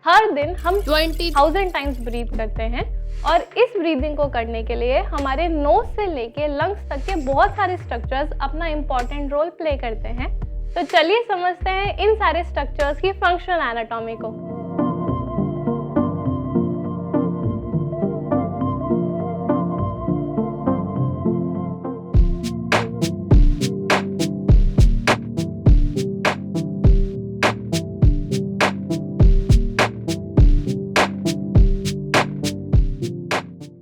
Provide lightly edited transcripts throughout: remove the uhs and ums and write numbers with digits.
हर दिन हम 20,000 times breathe करते हैं और इस ब्रीदिंग को करने के लिए हमारे नोज से लेके लंग्स तक के बहुत सारे स्ट्रक्चर्स अपना इम्पॉर्टेंट रोल प्ले करते हैं। तो चलिए समझते हैं इन सारे स्ट्रक्चर्स की फंक्शनल एनाटॉमी को।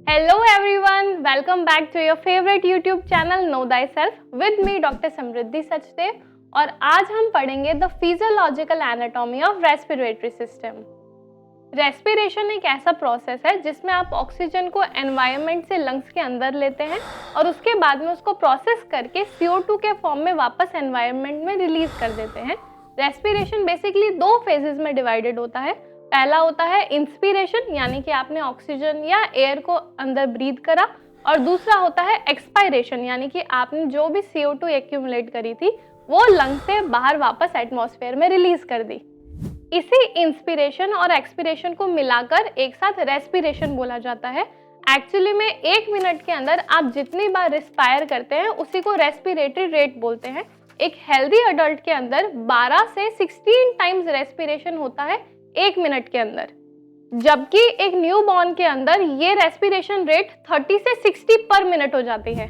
Hello everyone, welcome back to your favorite YouTube channel Know Thyself with me Dr. समृद्धि सचदेव और आज हम पढ़ेंगे the physiological anatomy of respiratory system. Respiration एक ऐसा प्रोसेस है जिसमें आप ऑक्सीजन को एनवायरनमेंट से लंग्स के अंदर लेते हैं और उसके बाद में उसको प्रोसेस करके CO2 के फॉर्म में वापस एनवायरनमेंट में रिलीज कर देते हैं। रेस्पिरेशन बेसिकली दो फेजेस में डिवाइडेड होता है। पहला होता है इंस्पिरेशन, यानी कि आपने ऑक्सीजन या एयर को अंदर ब्रीथ करा, और दूसरा होता है एक्सपायरेशन, यानी कि आपने जो भी CO2 एक्यूमुलेट करी थी वो लंग से बाहर वापस एटमॉस्फेयर में रिलीज कर दी। इसी इंस्पिरेशन और एक्सपिरेशन को मिलाकर एक साथ रेस्पिरेशन बोला जाता है। एक्चुअली में 1 मिनट के अंदर आप जितनी बार रिस्पायर करते हैं उसी को रेस्पिरेटरी रेट बोलते हैं। एक हेल्दी अडल्ट के अंदर 12 से 16 टाइम्स रेस्पिरेशन होता है 1 मिनट के अंदर, जबकि एक न्यू बॉर्न के अंदर ये रेस्पिरेशन रेट 30 से 60 पर मिनट हो जाती है।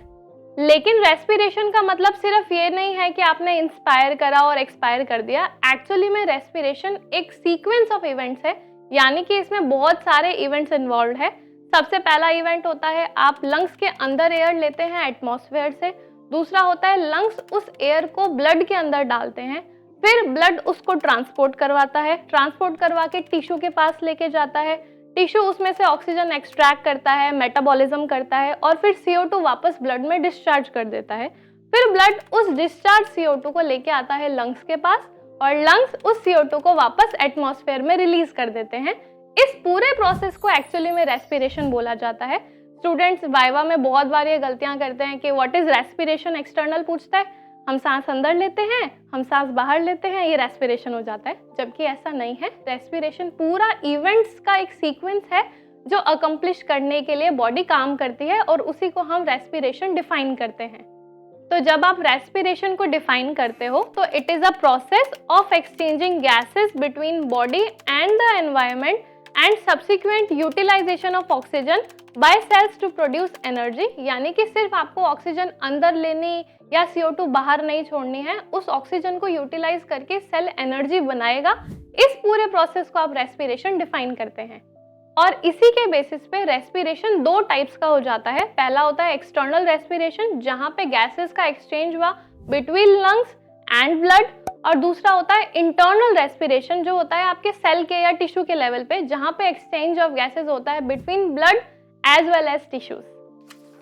लेकिन रेस्पिरेशन का मतलब सिर्फ ये नहीं है कि आपने इंस्पायर करा और एक्सपायर कर दिया। एक्चुअली में रेस्पिरेशन एक सीक्वेंस ऑफ इवेंट्स है, यानी कि इसमें बहुत सारे इवेंट्स इन्वॉल्व है। सबसे पहला इवेंट होता है आप लंग्स के अंदर एयर लेते हैं एटमॉस्फेयर से। दूसरा होता है लंग्स उस एयर को ब्लड के अंदर डालते हैं, फिर ब्लड उसको ट्रांसपोर्ट करवाता है, ट्रांसपोर्ट करवा के टिश्यू के पास लेके जाता है, टिश्यू उसमें से ऑक्सीजन एक्सट्रैक्ट करता है, मेटाबॉलिज्म करता है और फिर CO2 वापस ब्लड में डिस्चार्ज कर देता है। फिर ब्लड उस डिस्चार्ज CO2 को लेके आता है लंग्स के पास और लंग्स उस CO2 को वापस एटमॉस्फेयर में रिलीज कर देते हैं। इस पूरे प्रोसेस को एक्चुअली में रेस्पिरेशन बोला जाता है। स्टूडेंट्स वाइवा में बहुत बार ये गलतियां करते हैं कि व्हाट इज रेस्पिरेशन, एक्सटर्नल पूछता है, हम सांस अंदर लेते हैं, हम सांस बाहर लेते हैं, ये रेस्पिरेशन हो जाता है, जबकि ऐसा नहीं है। रेस्पिरेशन पूरा इवेंट्स का एक सीक्वेंस है जो अकम्प्लिश करने के लिए बॉडी काम करती है और उसी को हम रेस्पिरेशन डिफाइन करते हैं। तो जब आप रेस्पिरेशन को डिफाइन करते हो तो it is a process of exchanging gases between body and the environment and subsequent utilisation of oxygen by cells to produce energy, यानी कि सिर्फ आपको ऑक्सीजन अंदर लेनी या CO2 बाहर नहीं छोड़नी है, उस ऑक्सीजन को यूटिलाइज करके सेल एनर्जी बनाएगा। इस पूरे प्रोसेस को आप रेस्पिरेशन डिफाइन करते हैं और इसी के बेसिस पे रेस्पिरेशन 2 टाइप्स का हो जाता है। पहला होता है एक्सटर्नल रेस्पिरेशन, जहां पे गैसेस का एक्सचेंज हुआ बिटवीन लंग्स एंड ब्लड, और दूसरा होता है इंटरनल रेस्पिरेशन, जो होता है आपके सेल के या टिश्यू के लेवल पे, जहां पे एक्सचेंज ऑफ गैसेस होता है between blood as well as tissues.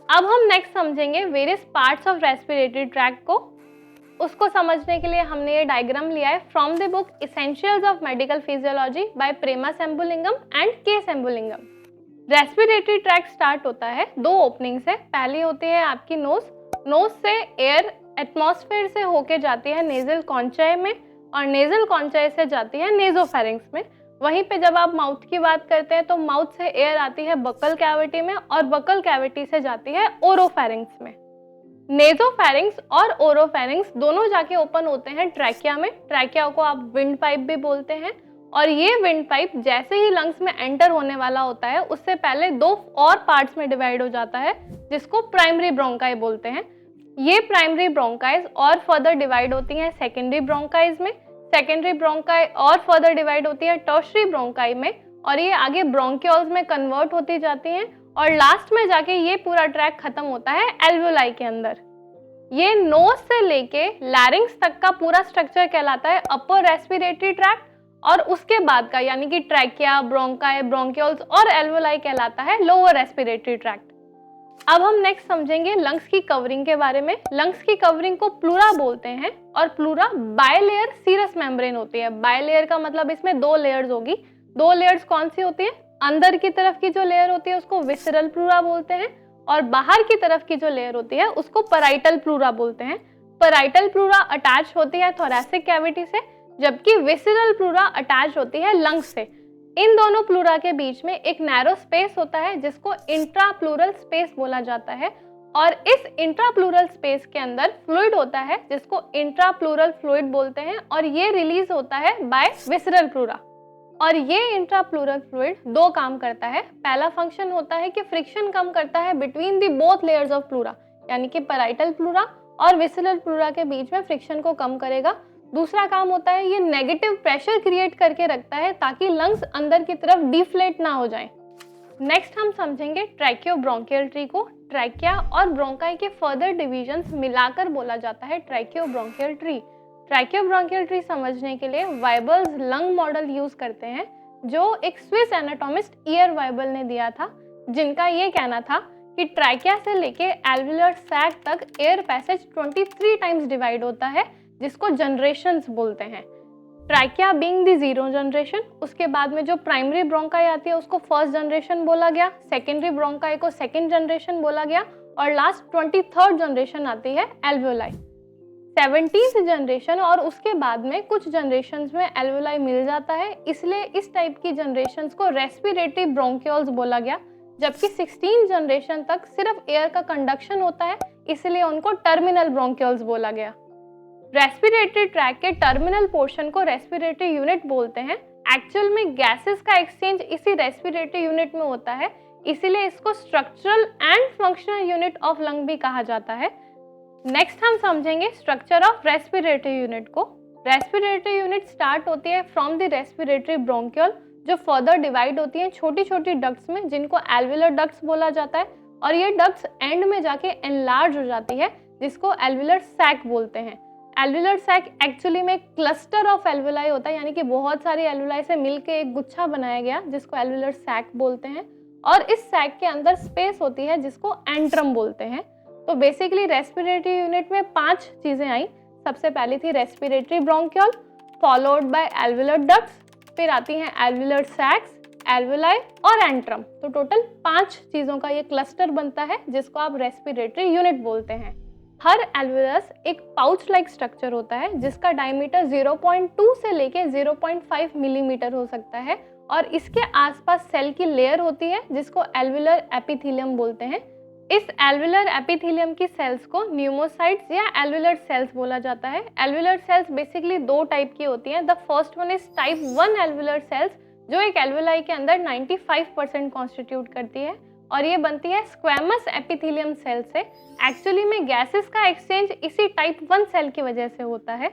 अब हम नेक्स्ट समझेंगे various parts of respiratory tract को। उसको समझने के लिए हमने ये डायग्राम लिया है from the book essentials of medical physiology by Prema Sembulingam and K Sembulingam. Respiratory tract start होता है 2 ओपनिंग से। पहली होती है आपकी नोज से एयर एटमॉस्फेयर से होके जाती है नेजल कॉन्चाई में और नेजल कॉन्चाई से जाती है नेजोफेरिंक्स में। वहीं पे जब आप माउथ की बात करते हैं तो माउथ से एयर आती है बकल कैविटी में और बकल कैविटी से जाती है ओरोफेरिंक्स में। नेजोफेरिंक्स और ओरोफेरिंक्स दोनों जाके ओपन होते हैं ट्रैकिया में। ट्रैकिया को आप विंड पाइप भी बोलते हैं और ये विंड पाइप जैसे ही लंग्स में एंटर होने वाला होता है उससे पहले 2 और पार्ट्स में डिवाइड हो जाता है, जिसको प्राइमरी ब्रोंकाई बोलते हैं। ये प्राइमरी ब्रोंकाइज और फर्दर डिवाइड होती हैं सेकेंडरी ब्रोंकाइज में। सेकेंडरी ब्रोंकाई और फर्दर डिवाइड होती है टर्शरी ब्रोंकाई में और ये आगे ब्रोंकियोल्स में कन्वर्ट होती जाती हैं और लास्ट में जाके ये पूरा ट्रैक खत्म होता है एल्वेओलाई के अंदर। ये नोज से लेके लैरिंग्स तक का पूरा स्ट्रक्चर कहलाता है अपर रेस्पिरेटरी ट्रैक्ट और उसके बाद का यानी कि ट्रैकिया, ब्रोंकाई, ब्रोंकियोल्स और एल्वेओलाई कहलाता है लोअर रेस्पिरेटरी ट्रैक्ट। अब हम नेक्स्ट समझेंगे लंग्स की कवरिंग के बारे में। लंग्स की कवरिंग को प्लूरा बोलते हैं और प्लूरा बायलेयर सीरस मेम्ब्रेन होती है। बायलेयर का मतलब इसमें 2 लेयर्स होगी। 2 लेयर्स कौन सी होती है? अंदर की तरफ की जो लेयर होती है उसको विसरल प्लूरा बोलते हैं और बाहर की तरफ की जो लेयर होती है उसको पैराइटल प्लूरा बोलते हैं। पैराइटल प्लूरा अटैच होती है थोरैसिक कैविटी से, जबकि विसरल प्लूरा अटैच होती है लंग्स से। इन दोनों प्लूरा के बीच में एक नैरो स्पेस होता है जिसको इंट्राप्लूरल स्पेस बोला जाता है, और इस इंट्राप्लूरल स्पेस के अंदर फ्लूइड होता है जिसको इंट्राप्लूरल फ्लूइड बोलते हैं, और ये रिलीज होता है बाय विसरल प्लूरा। और ये इंट्राप्लूरल फ्लूइड दो काम करता है। पहला फंक्शन होता है कि फ्रिक्शन कम करता है between the both layers of pleura, यानी कि पैराइटल प्लूरा और विसरल प्लूरा के बीच में फ्रिक्शन को कम करेगा। दूसरा काम होता है ये नेगेटिव प्रेशर क्रिएट करके रखता है ताकि लंग्स अंदर की तरफ डिफ्लेट ना हो जाएं। नेक्स्ट हम समझेंगे ट्रैकियोब्रोंकियल ट्री को। ट्रैकिया और ब्रोंकाई के फर्दर डिविजन्स मिलाकर बोला जाता है ट्रैकियोब्रोंकियल ट्री। ट्रैकियोब्रोंकियल ट्री समझने के लिए वाइबल्स लंग मॉडल यूज करते हैं जो एक स्विस एनाटॉमिस्ट ईयर वाइबल ने दिया था, जिनका ये कहना था कि ट्रैकिया से लेके एल्वियुलर सैक तक एयर पैसेज 23 टाइम्स डिवाइड होता है, जिसको जनरेशंस बोलते हैं। Trachea being the zero generation, उसके बाद में जो प्राइमरी ब्रोंकाई आती है उसको फर्स्ट जनरेशन बोला गया, सेकेंडरी ब्रोंकाई को सेकेंड जनरेशन बोला गया, और लास्ट 23rd जनरेशन आती है एल्वियोलाई। 17th जनरेशन और उसके बाद में कुछ जनरेशंस में एल्वियोलाई मिल जाता है, इसलिए इस टाइप की जनरेशंस को रेस्पिरेटरी ब्रोंकियोल्स बोला गया। जबकि 16th जनरेशन तक सिर्फ एयर का कंडक्शन होता है, इसलिए उनको टर्मिनल ब्रोंकियोल्स बोला गया। रेस्पिरेटरी ट्रैक के टर्मिनल पोर्शन को रेस्पिरेटरी यूनिट बोलते हैं। एक्चुअल में गैसेस का एक्सचेंज इसी रेस्पिरेटरी यूनिट में होता है, इसीलिए इसको structural and functional unit of lung भी कहा जाता है। नेक्स्ट हम समझेंगे स्ट्रक्चर ऑफ रेस्पिरेटरी यूनिट को। रेस्पिरेटरी यूनिट स्टार्ट होती है फ्रॉम द रेस्पिरेटरी ब्रोंकियल, जो फर्दर डिवाइड होती हैं छोटी छोटी डक्ट्स में, जिनको एल्वियुलर डक्ट्स बोला जाता है, और ये डक्ट्स एंड में जाके एनलार्ज हो जाती है, जिसको एल्वियुलर सैक बोलते हैं। एल्वियुलर सैक एक्चुअली में क्लस्टर ऑफ एल्वियोलाई होता है, यानी कि बहुत सारी एल्वियोलाई से मिलकर एक गुच्छा बनाया गया, जिसको एल्वियुलर सैक बोलते हैं। और इस सैक के अंदर स्पेस होती है जिसको एंट्रम बोलते हैं। तो बेसिकली रेस्पिरेटरी यूनिट में 5 चीजें आई। सबसे पहली थी respiratory bronchial, followed by alveolar ducts, फिर आती हैं एल्वियुलर सैक्स, एल्वियोलाई और एंट्रम। तो टोटल 5 चीजों का ये क्लस्टर बनता है जिसको आप रेस्पिरेटरी यूनिट बोलते हैं। हर एल्वियोलस एक पाउच लाइक स्ट्रक्चर होता है जिसका डायमीटर 0.2 से लेके 0.5 मिलीमीटर हो सकता है, और इसके आसपास सेल की लेयर होती है जिसको एल्वियुलर एपिथेलियम बोलते हैं। इस एल्वियुलर एपिथेलियम की सेल्स को न्यूमोसाइट्स या एल्वियुलर सेल्स बोला जाता है। एल्वियुलर सेल्स बेसिकली 2 टाइप की होती हैं। The first one is type 1 alveolar cells, जो एक एल्वियोलाई के अंदर 95% कॉन्स्टिट्यूट करती है, और ये बनती है स्क्वैमस एपिथेलियम सेल से। एक्चुअली में गैसेस का एक्सचेंज इसी टाइप 1 सेल की वजह से होता है।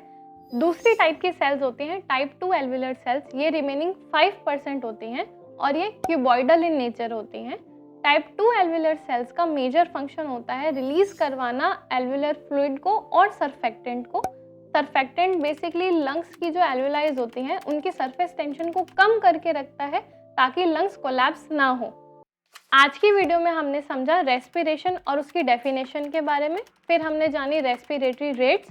दूसरी टाइप की सेल्स होती हैं टाइप 2 एल्वियुलर सेल्स, ये रिमेनिंग 5% होती हैं और ये क्यूबॉइडल इन नेचर होती हैं। टाइप 2 एल्वियुलर सेल्स का मेजर फंक्शन होता है रिलीज करवाना एल्वियुलर फ्लूइड को और सरफेक्टेंट को। सरफेक्टेंट बेसिकली लंग्स की जो एल्वियोलाइज होती हैं उनकी सरफेस टेंशन को कम करके रखता है ताकि लंग्स कोलैप्स ना हो। आज की वीडियो में हमने समझा रेस्पिरेशन और उसकी डेफिनेशन के बारे में, फिर हमने जानी respiratory rates,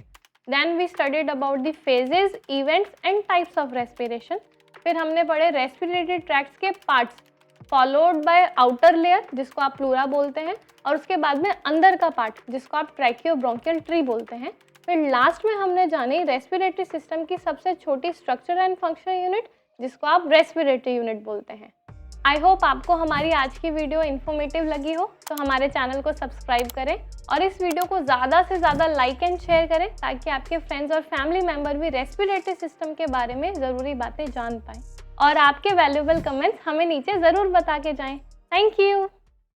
then we studied about the phases, events and types of respiration, फिर हमने पढ़े रेस्पिरेटरी ट्रैक्ट्स के parts, followed by outer layer जिसको आप प्लूरा बोलते हैं, और उसके बाद में अंदर का पार्ट जिसको आप ट्रैकियोब्रोंकियल ट्री बोलते हैं। फिर लास्ट में हमने जानी रेस्पिरेटरी सिस्टम की सबसे छोटी स्ट्रक्चर एंड फंक्शनल यूनिट जिसको आप रेस्पिरेटरी यूनिट बोलते हैं। आई होप आपको हमारी आज की वीडियो इन्फॉर्मेटिव लगी हो, तो हमारे चैनल को सब्सक्राइब करें और इस वीडियो को ज़्यादा से ज़्यादा लाइक एंड शेयर करें ताकि आपके फ्रेंड्स और फैमिली मेम्बर भी रेस्पिरेटरी सिस्टम के बारे में ज़रूरी बातें जान पाएँ। और आपके वैल्यूएबल कमेंट्स हमें नीचे ज़रूर बता के जाएं। Thank you.